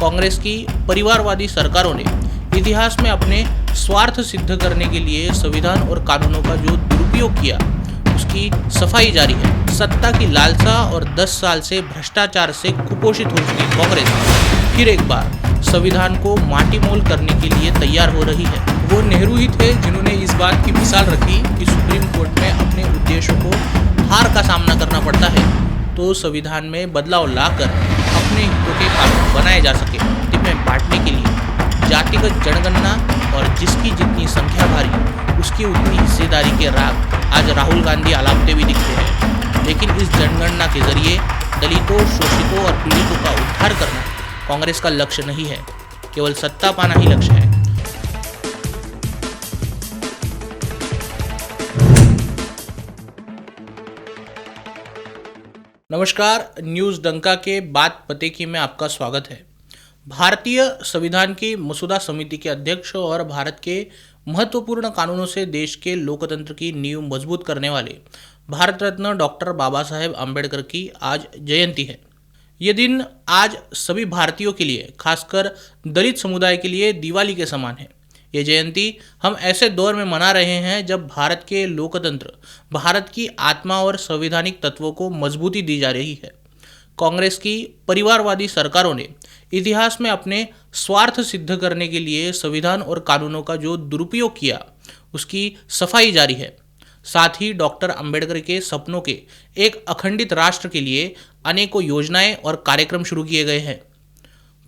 कांग्रेस की परिवारवादी सरकारों ने इतिहास में अपने स्वार्थ सिद्ध करने के लिए संविधान और कानूनों का जो दुरुपयोग किया उसकी सफाई जारी है। सत्ता की लालसा और 10 साल से भ्रष्टाचार से कुपोषित हो चुकी कांग्रेस फिर एक बार संविधान को माटीमोल करने के लिए तैयार हो रही है। वो नेहरू ही थे जिन्होंने इस बात की मिसाल रखी कि सुप्रीम कोर्ट में अपने उद्देश्यों को हार का सामना करना पड़ता है तो संविधान में बदलाव लाकर अपने हितों के कानून बनाए जा सके। टिप्पणी बांटने के लिए जातिगत जनगणना और जिसकी जितनी संख्या भारी उसकी उतनी हिस्सेदारी के राग आज राहुल गांधी आलापते भी दिखते हैं। लेकिन इस जनगणना के जरिए दलितों, शोषितों और पीड़ितों का उद्धार करना कांग्रेस का लक्ष्य नहीं है, केवल सत्ता पाना ही लक्ष्य है। नमस्कार, न्यूज़ डंका के बात पते की में आपका स्वागत है। भारतीय संविधान की मसौदा समिति के अध्यक्ष और भारत के महत्वपूर्ण कानूनों से देश के लोकतंत्र की नींव मजबूत करने वाले भारत रत्न डॉक्टर बाबा साहेब आम्बेडकर की आज जयंती है। ये दिन आज सभी भारतीयों के लिए, खासकर दलित समुदाय के लिए दिवाली के समान है। ये जयंती हम ऐसे दौर में मना रहे हैं जब भारत के लोकतंत्र, भारत की आत्मा और संवैधानिक तत्वों को मजबूती दी जा रही है। कांग्रेस की परिवारवादी सरकारों ने इतिहास में अपने स्वार्थ सिद्ध करने के लिए संविधान और कानूनों का जो दुरुपयोग किया उसकी सफाई जारी है। साथ ही डॉक्टर अंबेडकर के सपनों के एक अखंडित राष्ट्र के लिए अनेकों योजनाएं और कार्यक्रम शुरू किए गए हैं।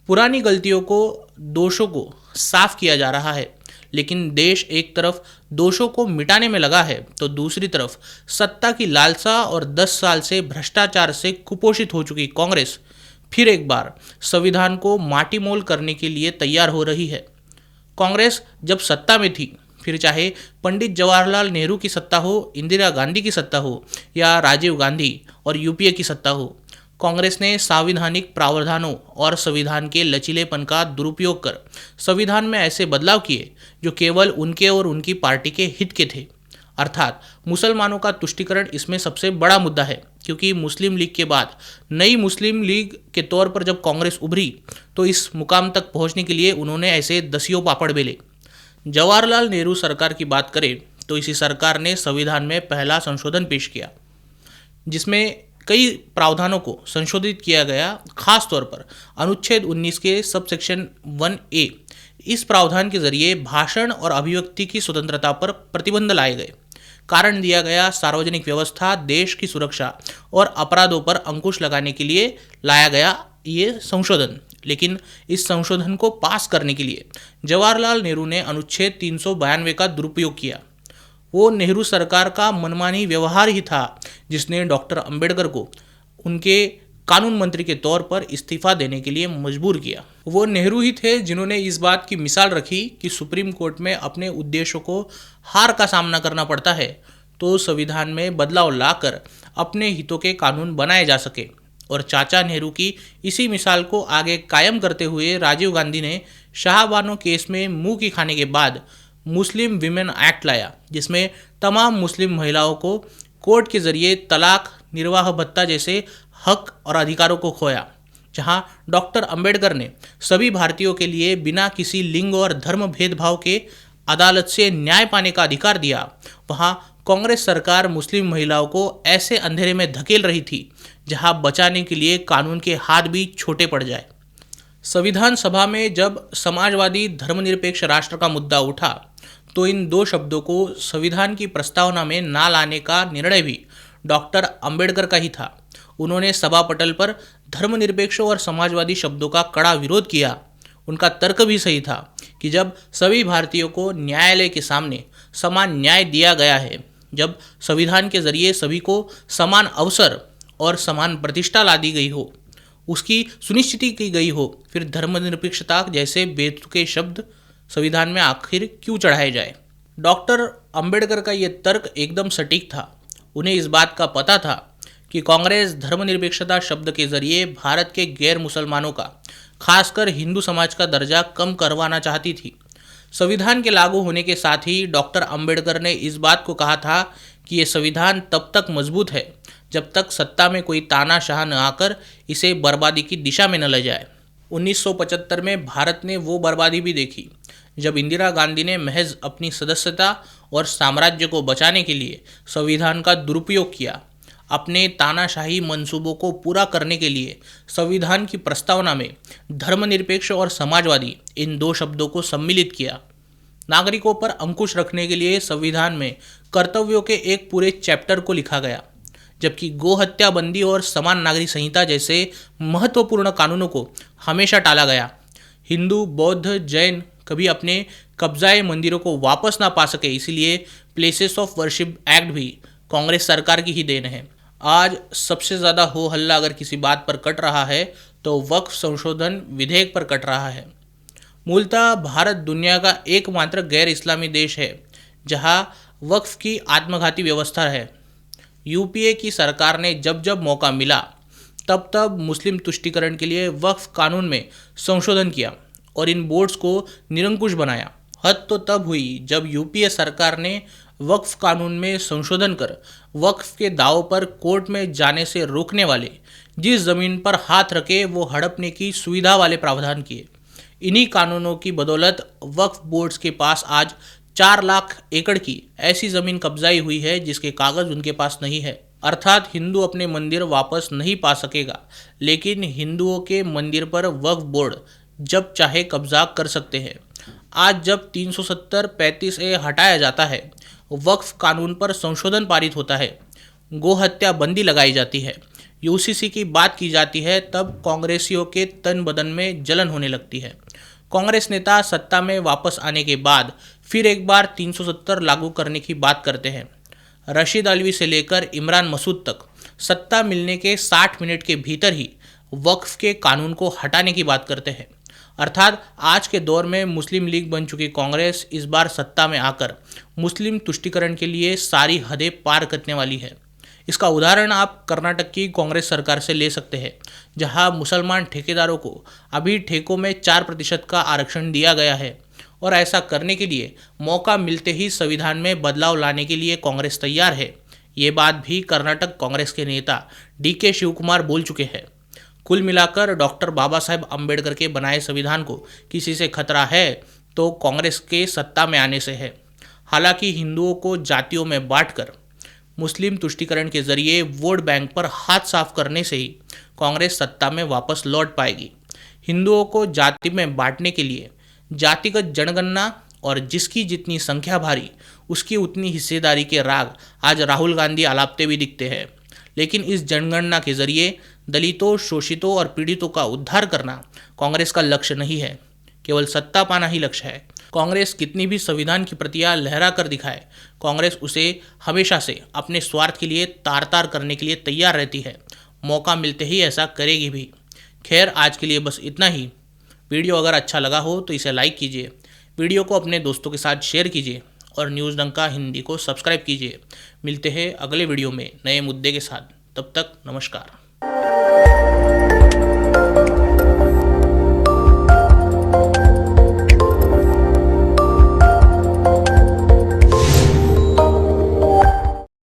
पुरानी गलतियों को, दोषों को साफ किया जा रहा है, लेकिन देश एक तरफ दोषों को मिटाने में लगा है तो दूसरी तरफ सत्ता की लालसा और 10 साल से भ्रष्टाचार से कुपोषित हो चुकी कांग्रेस फिर एक बार संविधान को माटीमोल करने के लिए तैयार हो रही है। कांग्रेस जब सत्ता में थी, फिर चाहे पंडित जवाहरलाल नेहरू की सत्ता हो, इंदिरा गांधी की सत्ता हो या राजीव गांधी और यूपीए की सत्ता हो, कांग्रेस ने संवैधानिक प्रावधानों और संविधान के लचीलेपन का दुरुपयोग कर संविधान में ऐसे बदलाव किए जो केवल उनके और उनकी पार्टी के हित के थे। अर्थात मुसलमानों का तुष्टीकरण इसमें सबसे बड़ा मुद्दा है, क्योंकि मुस्लिम लीग के बाद नई मुस्लिम लीग के तौर पर जब कांग्रेस उभरी तो इस मुकाम तक पहुंचने के लिए उन्होंने ऐसे दसियों पापड़ बेले। जवाहरलाल नेहरू सरकार की बात करें तो इसी सरकार ने संविधान में पहला संशोधन पेश किया, जिसमें कई प्रावधानों को संशोधित किया गया। खास तौर पर अनुच्छेद 19 के सबसेक्शन 1A, इस प्रावधान के जरिए भाषण और अभिव्यक्ति की स्वतंत्रता पर प्रतिबंध लाए गए। कारण दिया गया सार्वजनिक व्यवस्था, देश की सुरक्षा और अपराधों पर अंकुश लगाने के लिए लाया गया ये संशोधन। लेकिन इस संशोधन को पास करने के लिए जवाहरलाल नेहरू ने अनुच्छेद 392 का दुरुपयोग किया। वो नेहरू सरकार का मनमानी व्यवहार ही था जिसने डॉक्टर अंबेडकर को उनके कानून मंत्री के तौर पर इस्तीफा देने के लिए मजबूर किया। वो नेहरू ही थे जिन्होंने इस बात की मिसाल रखी कि सुप्रीम कोर्ट में अपने उद्देश्यों को हार का सामना करना पड़ता है तो संविधान में बदलाव लाकर अपने हितों के कानून बनाए जा सके। और चाचा नेहरू की इसी मिसाल को आगे कायम करते हुए राजीव गांधी ने शाहबानो केस में मुंह की खाने के बाद मुस्लिम विमेन एक्ट लाया, जिसमें तमाम मुस्लिम महिलाओं को कोर्ट के जरिए तलाक, निर्वाह भत्ता जैसे हक और अधिकारों को खोया। जहां डॉक्टर अंबेडकर ने सभी भारतीयों के लिए बिना किसी लिंग और धर्म भेदभाव के अदालत से न्याय पाने का अधिकार दिया, वहां कांग्रेस सरकार मुस्लिम महिलाओं को ऐसे अंधेरे में धकेल रही थी जहां बचाने के लिए कानून के हाथ भी छोटे पड़ जाए। संविधान सभा में जब समाजवादी धर्मनिरपेक्ष राष्ट्र का मुद्दा उठा तो इन दो शब्दों को संविधान की प्रस्तावना में ना लाने का निर्णय भी डॉक्टर अंबेडकर का ही था। उन्होंने सभा पटल पर धर्मनिरपेक्ष और समाजवादी शब्दों का कड़ा विरोध किया। उनका तर्क भी सही था कि जब सभी भारतीयों को न्यायालय के सामने समान न्याय दिया गया है, जब संविधान के जरिए सभी को समान अवसर और समान प्रतिष्ठा ला दी गई हो, उसकी सुनिश्चित की गई हो, फिर धर्मनिरपेक्षता जैसे बेतुके शब्द संविधान में आखिर क्यों चढ़ाए जाए। डॉक्टर अंबेडकर का ये तर्क एकदम सटीक था। उन्हें इस बात का पता था कि कांग्रेस धर्मनिरपेक्षता शब्द के जरिए भारत के गैर मुसलमानों का, खासकर हिंदू समाज का दर्जा कम करवाना चाहती थी। संविधान के लागू होने के साथ ही डॉक्टर अंबेडकर ने इस बात को कहा था कि ये संविधान तब तक मजबूत है जब तक सत्ता में कोई तानाशाह न आकर इसे बर्बादी की दिशा में न ले जाए। 1975 में भारत ने वो बर्बादी भी देखी जब इंदिरा गांधी ने महज अपनी सदस्यता और साम्राज्य को बचाने के लिए संविधान का दुरुपयोग किया। अपने तानाशाही मंसूबों को पूरा करने के लिए संविधान की प्रस्तावना में धर्मनिरपेक्ष और समाजवादी इन दो शब्दों को सम्मिलित किया। नागरिकों पर अंकुश रखने के लिए संविधान में कर्तव्यों के एक पूरे चैप्टर को लिखा गया, जबकि गो हत्या बंदी और समान नागरिक संहिता जैसे महत्वपूर्ण कानूनों को हमेशा टाला गया। हिंदू, बौद्ध, जैन कभी अपने कब्जाए मंदिरों को वापस ना पा सके, इसीलिए प्लेसेस ऑफ वर्शिप एक्ट भी कांग्रेस सरकार की ही देन है। आज सबसे ज़्यादा हो हल्ला अगर किसी बात पर कट रहा है तो वक्फ संशोधन विधेयक पर कट रहा है। मूलतः भारत दुनिया का एकमात्र गैर इस्लामी देश है जहां वक्फ की आत्मघाती व्यवस्था है। यूपीए की सरकार ने जब जब मौका मिला तब तब मुस्लिम तुष्टीकरण के लिए वक्फ कानून में संशोधन किया और इन बोर्ड्स को निरंकुश बनाया। हद तो तब हुई जब यूपीए सरकार ने वक्फ कानून में संशोधन कर वक्फ के दावों पर कोर्ट में जाने से रोकने वाले, जिस जमीन पर हाथ रखे वो हड़पने की सुविधा वाले प्रावधान किए। इन्हीं कानूनों की बदौलत वक्फ बोर्ड्स के पास आज 4 लाख एकड़ की ऐसी जमीन कब्जाई हुई है जिसके कागज उनके पास नहीं है। अर्थात हिंदू अपने मंदिर वापस नहीं पा सकेगा, लेकिन हिंदुओं के मंदिर पर वक्फ बोर्ड जब चाहे कब्जा कर सकते हैं। आज जब 370-35 हटाया जाता है, वक्फ कानून पर संशोधन पारित होता है, गो हत्या बंदी लगाई जाती है, यूसीसी की बात की जाती है, तब कांग्रेसियों के तन बदन में जलन होने लगती है। कांग्रेस नेता सत्ता में वापस आने के बाद फिर एक बार 370 लागू करने की बात करते हैं। रशीद अलवी से लेकर इमरान मसूद तक सत्ता मिलने के 60 मिनट के भीतर ही वक्फ के कानून को हटाने की बात करते हैं। अर्थात आज के दौर में मुस्लिम लीग बन चुकी कांग्रेस इस बार सत्ता में आकर मुस्लिम तुष्टीकरण के लिए सारी हदें पार करने वाली है। इसका उदाहरण आप कर्नाटक की कांग्रेस सरकार से ले सकते हैं, जहां मुसलमान ठेकेदारों को अभी ठेकों में 4% का आरक्षण दिया गया है और ऐसा करने के लिए मौका मिलते ही संविधान में बदलाव लाने के लिए कांग्रेस तैयार है। ये बात भी कर्नाटक कांग्रेस के नेता DK शिवकुमार बोल चुके हैं। कुल मिलाकर डॉक्टर बाबा साहेब अम्बेडकर के बनाए संविधान को किसी से खतरा है तो कांग्रेस के सत्ता में आने से है। हालांकि हिंदुओं को जातियों में बांटकर मुस्लिम तुष्टीकरण के जरिए वोट बैंक पर हाथ साफ करने से ही कांग्रेस सत्ता में वापस लौट पाएगी। हिंदुओं को जाति में बांटने के लिए जातिगत जनगणना और जिसकी जितनी संख्या भारी उसकी उतनी हिस्सेदारी के राग आज राहुल गांधी आलापते भी दिखते हैं। लेकिन इस जनगणना के जरिए दलितों, शोषितों और पीड़ितों का उद्धार करना कांग्रेस का लक्ष्य नहीं है, केवल सत्ता पाना ही लक्ष्य है। कांग्रेस कितनी भी संविधान की प्रतियां लहरा कर दिखाए, कांग्रेस उसे हमेशा से अपने स्वार्थ के लिए तार तार करने के लिए तैयार रहती है। मौका मिलते ही ऐसा करेगी भी। खैर, आज के लिए बस इतना ही। वीडियो अगर अच्छा लगा हो तो इसे लाइक कीजिए, वीडियो को अपने दोस्तों के साथ शेयर कीजिए और न्यूज़ डंका हिंदी को सब्सक्राइब कीजिए। मिलते हैं अगले वीडियो में नए मुद्दे के साथ। तब तक नमस्कार।